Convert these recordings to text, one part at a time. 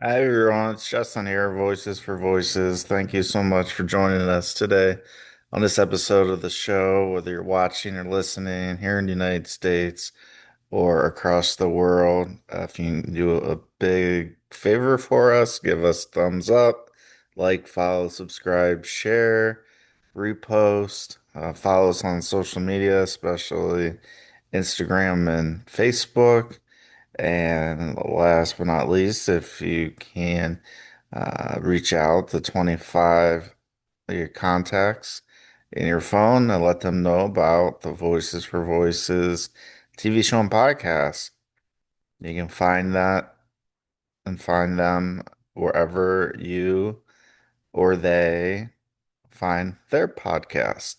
Hi everyone, it's Justin here, Voices for Voices. Thank you so much for joining us today on this episode of the show, whether you're watching or listening here in the United States or across the world. If you can do a big favor for us, give us thumbs up, like, follow, subscribe, share, repost, follow us on social media, especially Instagram and Facebook. And last but not least, if you can reach out to 25 of your contacts in your phone and let them know about the Voices for Voices TV show and podcast. You can find that and find them wherever you or they find their podcast.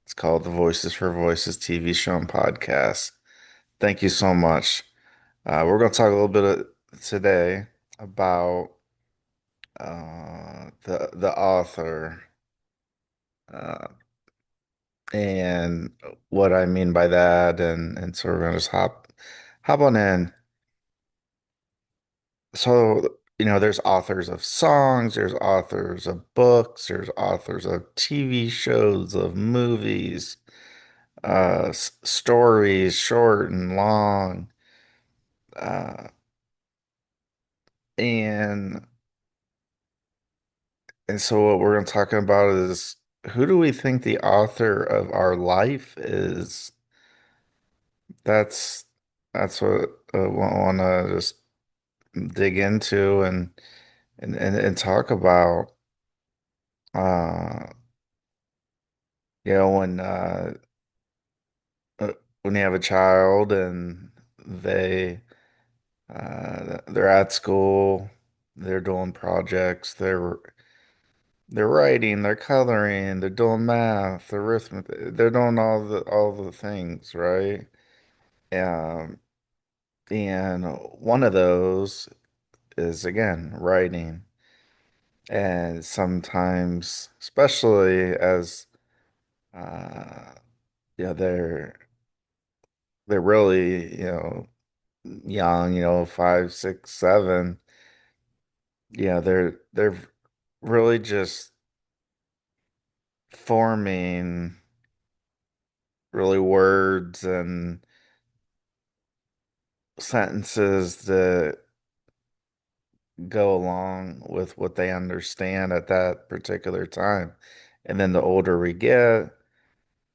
It's called the Voices for Voices TV show and podcast. Thank you so much. We're going to talk a little bit today about the author uh, and what I mean by that, and so we're going to just hop on in. So there's authors of songs, there's authors of books, there's authors of TV shows, of movies, stories, short and long, uh, and And so what we're going to talk about is who do we think the author of our life is? That's that's what I want to just dig into and talk about. Uh, when uh, when you have a child and they're at school, they're doing projects, they're writing, they're coloring, they're doing math, arithmetic, they're doing all the things, right? Um, and one of those is again writing. And sometimes, especially as uh yeah, they're really, young, 5, 6, 7. Yeah, they're really just forming really words and sentences that go along with what they understand at that particular time. And then the older we get,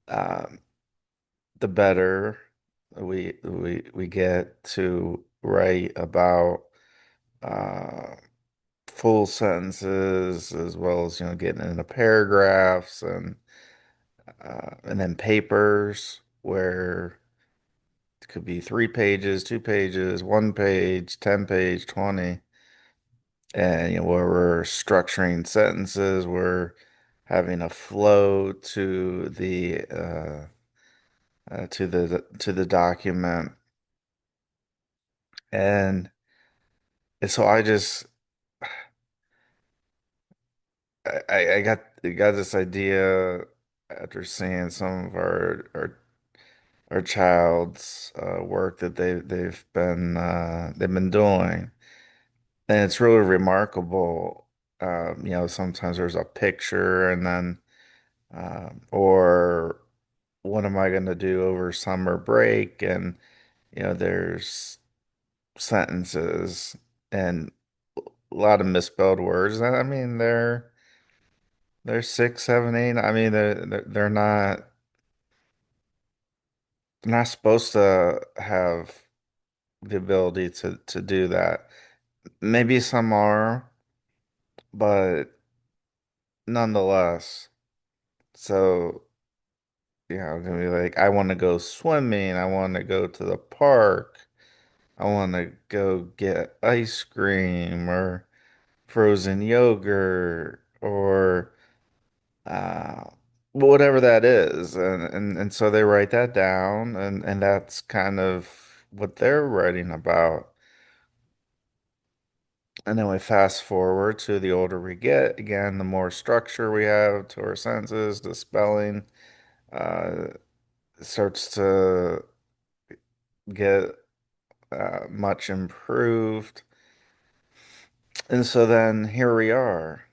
um, the better we get to write about uh, full sentences as well as getting into paragraphs and then papers where it could be 3 pages, 2 pages, 1 page, 10 page, 20. And where we're structuring sentences, we're having a flow to the document, and so I got this idea after seeing some of our child's work that they've been doing, and it's really remarkable. Sometimes there's a picture, and then or what am I going to do over summer break? And, there's sentences and a lot of misspelled words. And I mean, they're 6, 7, 8. I mean, they're not supposed to have the ability to do that. Maybe some are, but nonetheless. So, gonna be like, I want to go swimming. I want to go to the park. I want to go get ice cream or frozen yogurt or uh, whatever that is. And so they write that down, and that's kind of what they're writing about. And then we fast forward to the older we get, again, the more structure we have to our sentences, the spelling uh, starts to get much improved. And so then here we are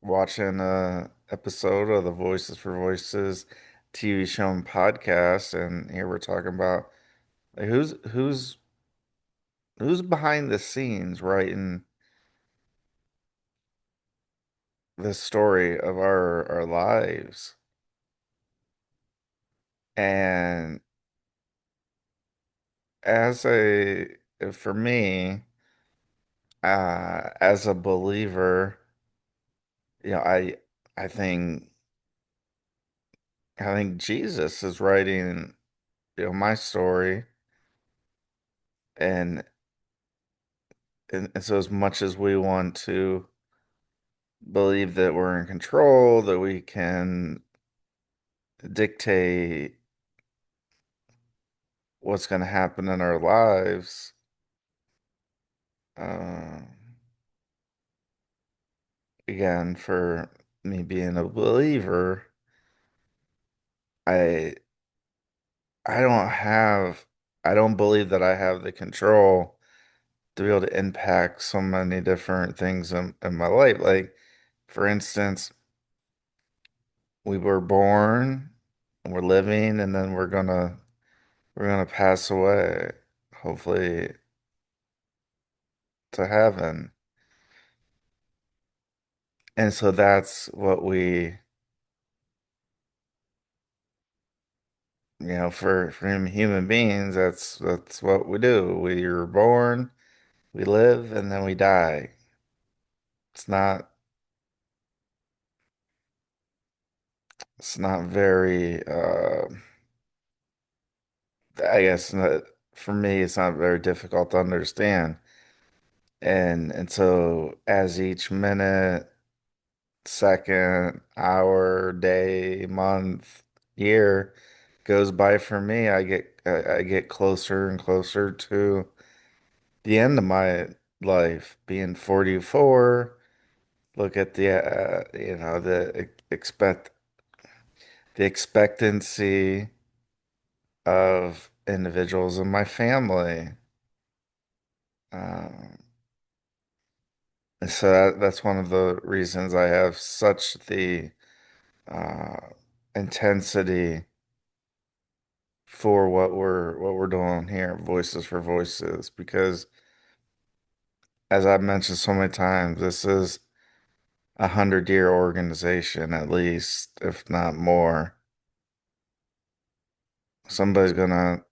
watching a episode of the Voices for Voices TV show and podcast, and here we're talking about like, who's behind the scenes writing the story of our lives. And as a for me, as a believer, you know, I think I think Jesus is writing, my story, and and so as much as we want to believe that we're in control, that we can dictate what's going to happen in our lives, uh, again, for me being a believer, I I don't have I don't believe that I have the control to be able to impact so many different things in my life. Like, for instance, we were born, we're living, and then we're gonna pass away, hopefully to heaven. And so that's what for human beings, that's what we do. We are born, we live, and then we die. It's not it's not very I guess not, for me it's not very difficult to understand. And so as each minute, second, hour, day, month, year goes by for me, I get closer and closer to the end of my life, being 44. Look at the expectancy of individuals in my family. Um, and so that's one of the reasons I have such the uh, intensity for what we're doing here, Voices for Voices, because as I've mentioned so many times, this is 100-year organization at least, if not more. Somebody's gonna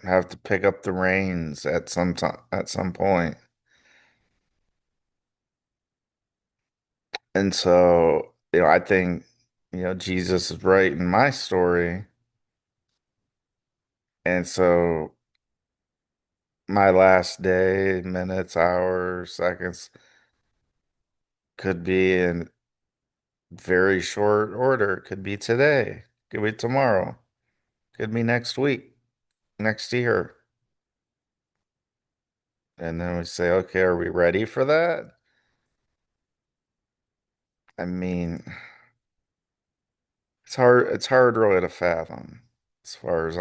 have to pick up the reins at some time, at some point. And so, I think, Jesus is right in my story. And so my last day, minutes, hours, seconds could be in very short order. It could be today, could be tomorrow, could be next week, next year. And then we say, okay, are we ready for that? I mean, it's hard really to fathom as far as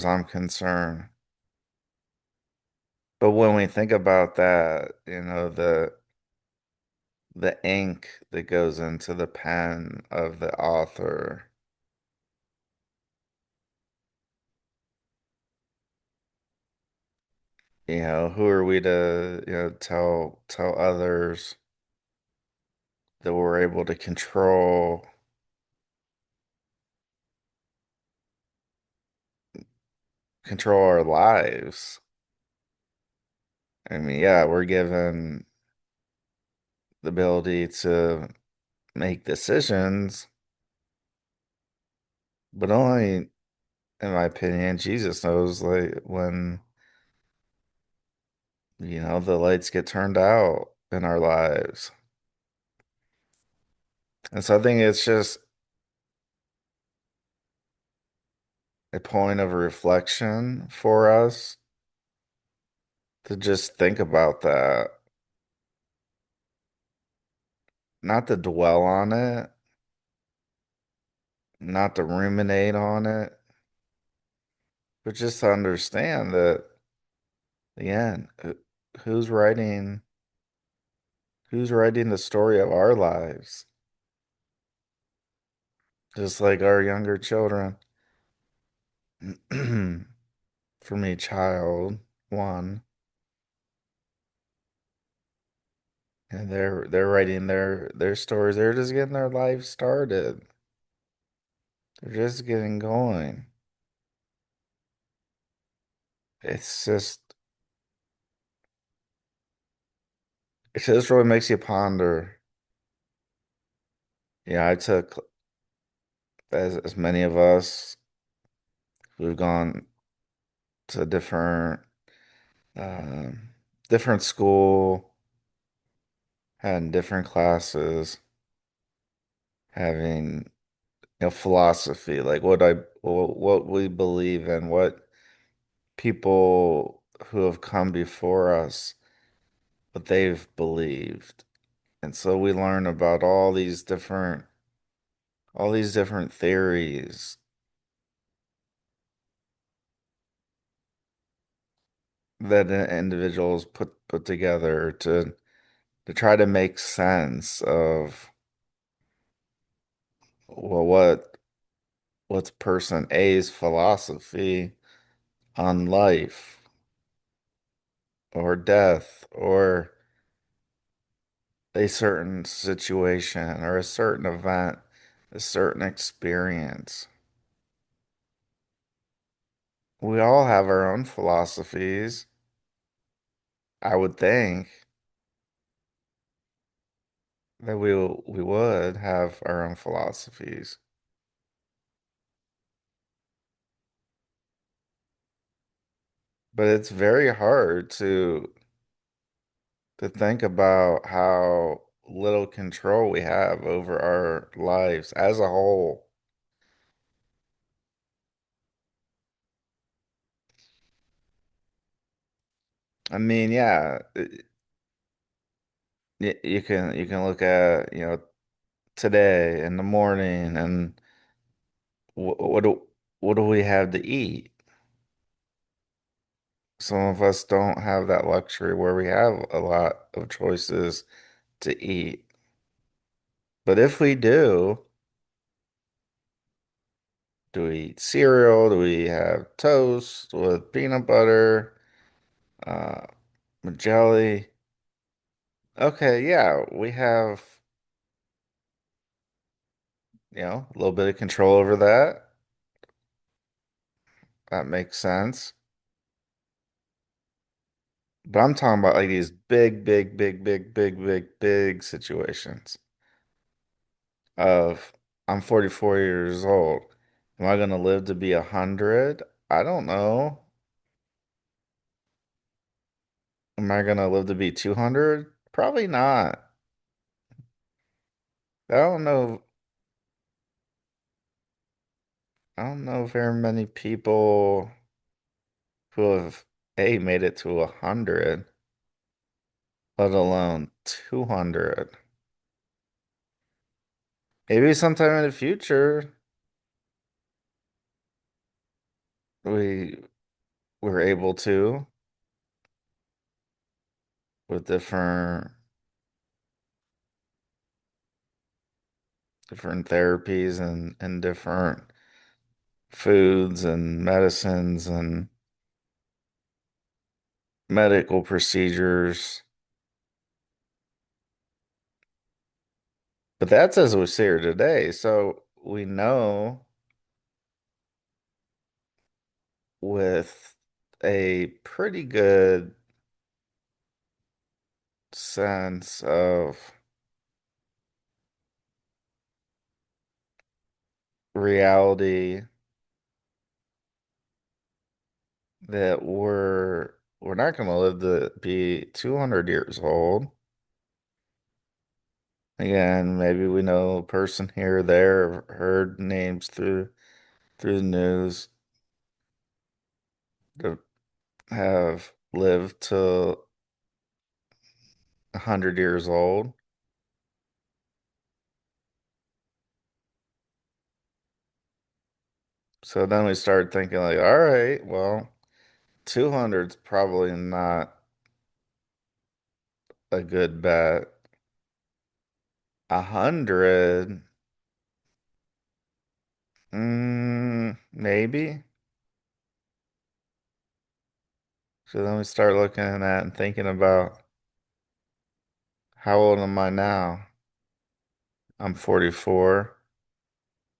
I'm concerned. But when we think about that, the ink that goes into the pen of the author, who are we to, tell others that we're able to control our lives? I mean, yeah, we're given the ability to make decisions, but only, in my opinion, Jesus knows, like, when, the lights get turned out in our lives. And so I think it's just a point of reflection for us to just think about that, not to dwell on it, not to ruminate on it, but just to understand that The end. Who's writing who's writing the story of our lives? Just like our younger children. For me, child one, and they're writing their stories. They're just getting their life started. They're just getting going. It's just it just really makes you ponder. Yeah, I took as many of us who've gone to um, different school, had different classes, having philosophy, like what we believe in, what people who have come before us, what they've believed. And so we learn about all these different theories that individuals put together to try to make sense of well what's person A's philosophy on life or death or a certain situation or a certain event, a certain experience. We all have our own philosophies, I would think that we would have our own philosophies. But it's very hard to think about how little control we have over our lives as a whole. I mean, yeah, you can look at, today in the morning and what what do we have to eat? Some of us don't have that luxury where we have a lot of choices to eat. But if we do we eat cereal? Do we have toast with peanut butter, uh, with jelly? Okay, yeah, we have, a little bit of control over that. That makes sense. But I'm talking about like these big situations of I'm 44 years old. Am I gonna live to be 100? I don't know. Am I gonna live to be 200? Probably not. I don't know. I don't know very many people who have made it to 100, let alone 200. Maybe sometime in the future we were able to with different therapies and different foods and medicines and medical procedures. But that's as we see her today. So we know with a pretty good sense of reality that we're not going to live to be 200 years old. Again, maybe we know a person here or there, heard names through the news that have lived to 100 years old. So then we started thinking like, all right, well. 200's probably not a good bet. 100, maybe. So then we start looking at and thinking about how old am I now? I'm 44.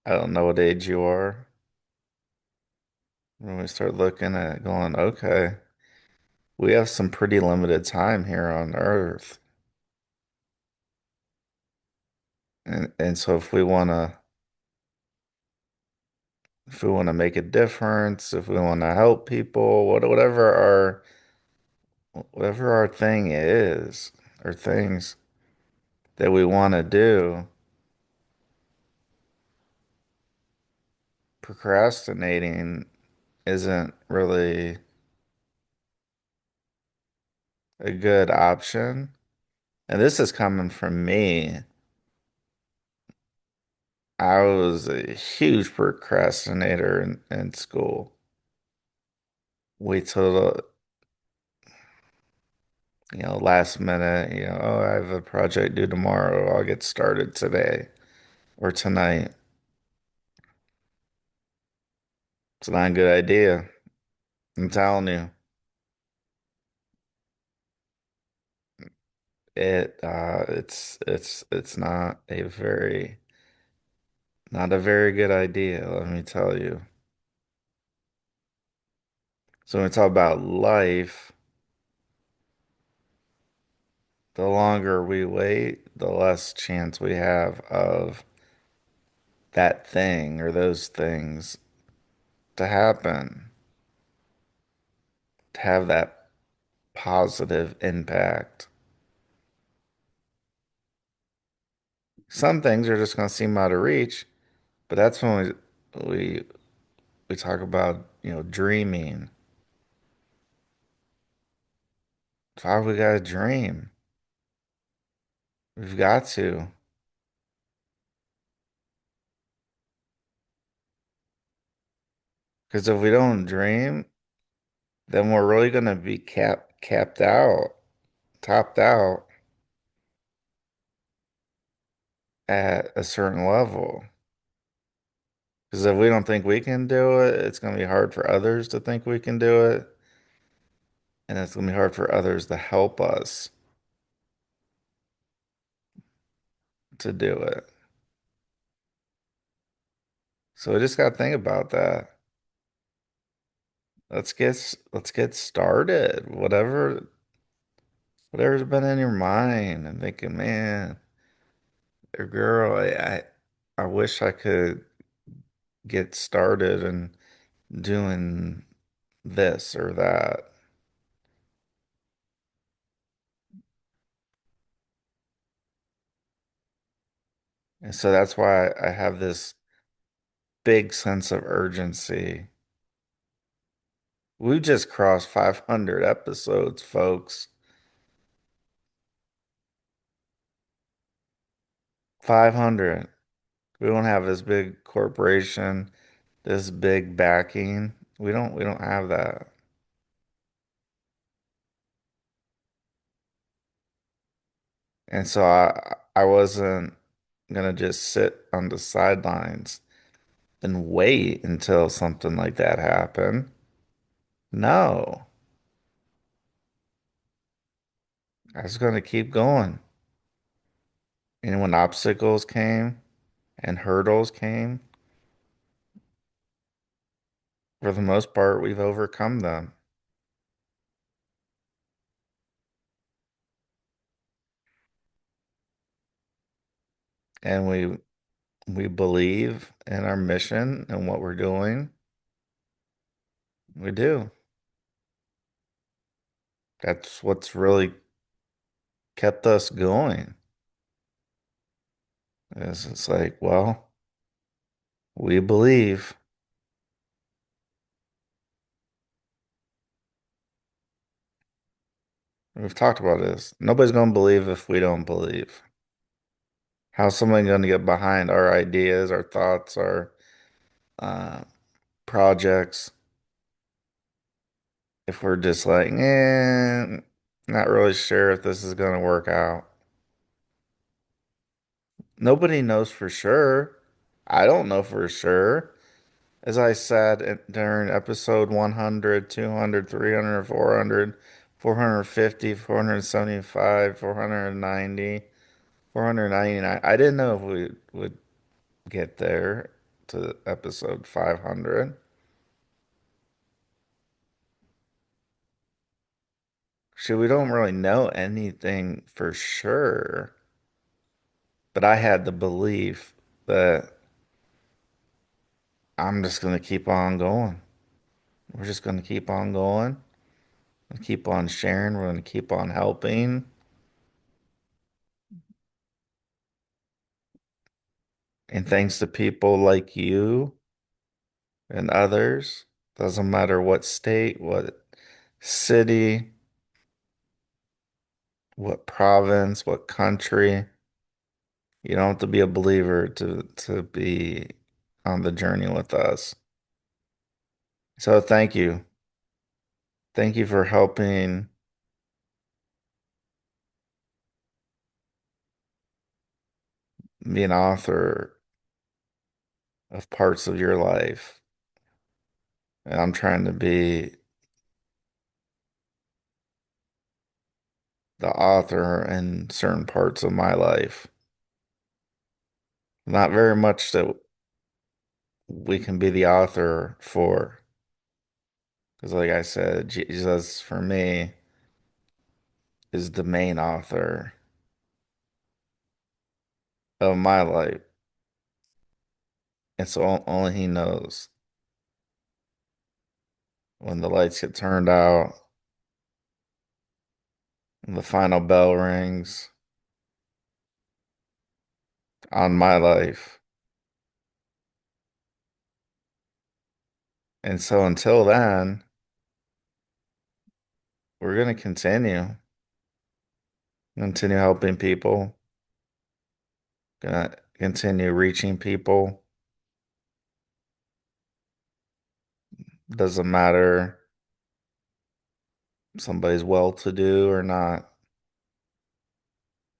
I don't know what age you are. When we start looking at going, okay, we have some pretty limited time here on Earth. And so if we want to make a difference, if we want to help people, whatever our thing is, or things that we want to do, procrastinating isn't really a good option. And this is coming from me. I was a huge procrastinator in school. Wait till last minute, oh, I have a project due tomorrow. I'll get started today or tonight. It's not a good idea. I'm telling you. It's not a very good idea, let me tell you. So when we talk about life, the longer we wait, the less chance we have of that thing or those things to happen, to have that positive impact. Some things are just going to seem out of reach, but that's when we we talk about, dreaming. Why we gotta dream? We've got to. Because if we don't dream, then we're really gonna be capped out, topped out at a certain level. Because if we don't think we can do it, it's gonna be hard for others to think we can do it, and it's gonna be hard for others to help us to do it. So we just gotta think about that. Let's get started. Whatever's been in your mind and thinking, man, or girl, I wish I could get started and doing this or that. And so that's why I have this big sense of urgency. We've just crossed 500 episodes, folks. 500. We don't have this big corporation, this big backing. We don't have that. And so I wasn't gonna just sit on the sidelines and wait until something like that happened. No, I was gonna keep going. And when obstacles came and hurdles came, for the most part, we've overcome them. And we believe in our mission and what we're doing. We do. That's what's really kept us going. Is it's like, well, we believe. We've talked about this. Nobody's gonna believe if we don't believe. How's someone gonna get behind our ideas, our thoughts, our uh, projects if we're just like, not really sure if this is going to work out. Nobody knows for sure. I don't know for sure. As I said during episode 100, 200, 300, 400, 450, 475, 490, 499, I didn't know if we would get there to episode 500. So we don't really know anything for sure, but I had the belief that I'm just going to keep on going. We're just going to keep on going and keep on sharing. We're going to keep on helping. And thanks to people like you and others, doesn't matter what state, what city, what province, what country, you don't have to be a believer to be on the journey with us. So thank you. Thank you for helping be an author of parts of your life. And I'm trying to be the author in certain parts of my life. Not very much that we can be the author for. Because, like I said, Jesus for me is the main author of my life. And so only He knows when the lights get turned out and the final bell rings on my life. And so until then, we're going to continue helping people, gonna continue reaching people. Doesn't matter if somebody's well-to-do or not.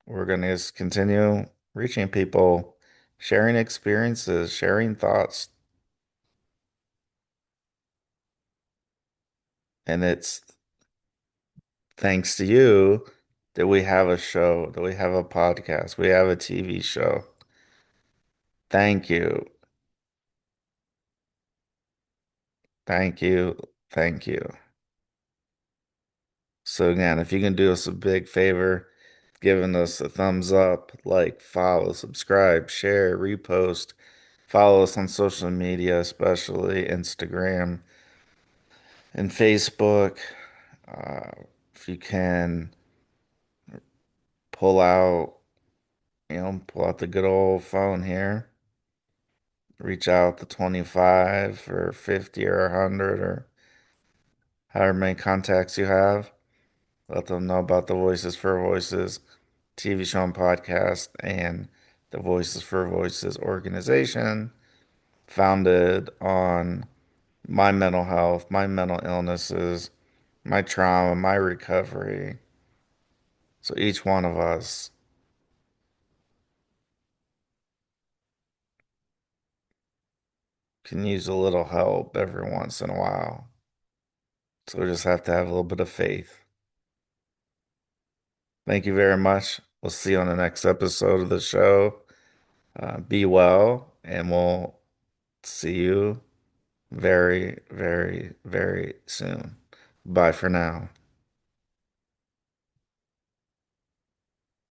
We're gonna just continue reaching people, sharing experiences, sharing thoughts. And it's thanks to you that we have a show, that we have a podcast, we have a TV show. Thank you. Thank you. Thank you. So again, if you can do us a big favor, giving us a thumbs up, like, follow, subscribe, share, repost, follow us on social media, especially Instagram and Facebook. Uh, if you can pull out, pull out the good old phone here, reach out to 25 or 50 or 100 or however many contacts you have. Let them know about the Voices for Voices TV show and podcast and the Voices for Voices organization, founded on my mental health, my mental illnesses, my trauma, my recovery. So each one of us can use a little help every once in a while. So we just have to have a little bit of faith. Thank you very much. We'll see you on the next episode of the show. Be well, and we'll see you very, very, very soon. Bye for now.